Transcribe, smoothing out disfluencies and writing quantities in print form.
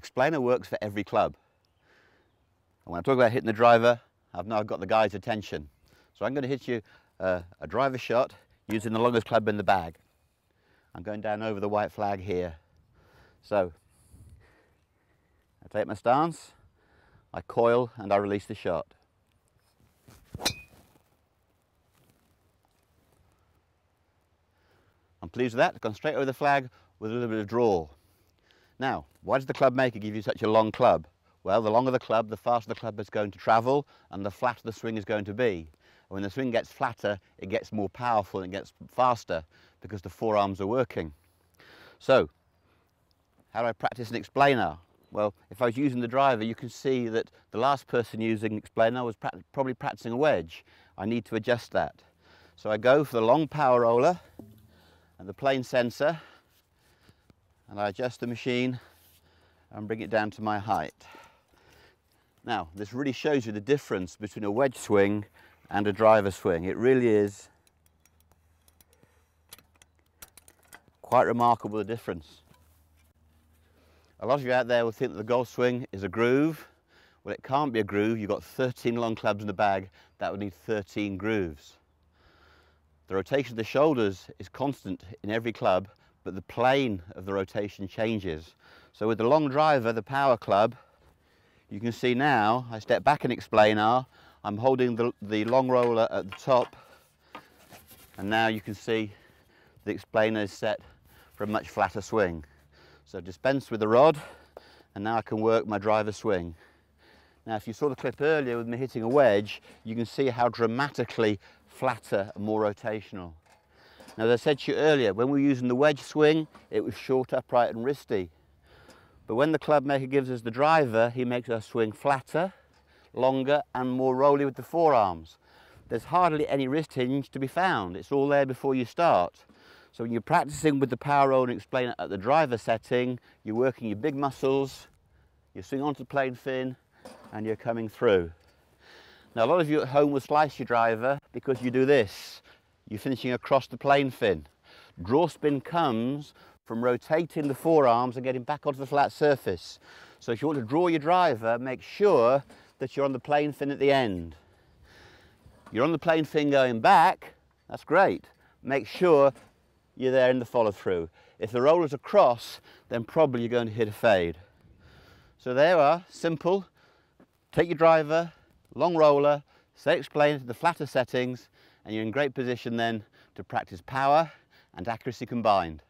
Explanar works for every club. And when I talk about hitting the driver, I've now got the guy's attention. So I'm going to hit you a driver shot using the longest club in the bag. I'm going down over the white flag here. So I take my stance, I coil and I release the shot. I'm pleased with that. I've gone straight over the flag with a little bit of draw. Now, why does the club maker give you such a long club? Well, the longer the club, the faster the club is going to travel and the flatter the swing is going to be. And when the swing gets flatter, it gets more powerful and it gets faster because the forearms are working. So, how do I practice an explainer? Well, if I was using the driver, you can see that the last person using explainer was probably practicing a wedge. I need to adjust that. So I go for the long power roller and the plane sensor, and I adjust the machine and bring it down to my height. Now, this really shows you the difference between a wedge swing and a driver swing. It really is quite remarkable, the difference. A lot of you out there will think that the golf swing is a groove. Well, it can't be a groove. You've got 13 long clubs in the bag. That would need 13 grooves. The rotation of the shoulders is constant in every club, but the plane of the rotation changes. So with the long driver, the power club, you can see now, I step back in explainer, I'm holding the long roller at the top, and now you can see the explainer is set for a much flatter swing. So dispense with the rod, and now I can work my driver swing. Now if you saw the clip earlier with me hitting a wedge, you can see how dramatically flatter and more rotational. Now, as I said to you earlier, when we were using the wedge swing, it was short, upright and wristy. But when the club maker gives us the driver, he makes our swing flatter, longer and more rolly with the forearms. There's hardly any wrist hinge to be found. It's all there before you start. So when you're practicing with the power roll and explainer at the driver setting, you're working your big muscles, you swing onto the plane fin and you're coming through. Now, a lot of you at home will slice your driver because you do this. You're finishing across the plane fin. Draw spin comes from rotating the forearms and getting back onto the flat surface. So if you want to draw your driver, make sure that you're on the plane fin at the end. You're on the plane fin going back, that's great. Make sure you're there in the follow through. If the roller's across, then probably you're going to hit a fade. So there you are, simple. Take your driver, long roller, set explainer to the flatter settings, and you're in great position then to practice power and accuracy combined.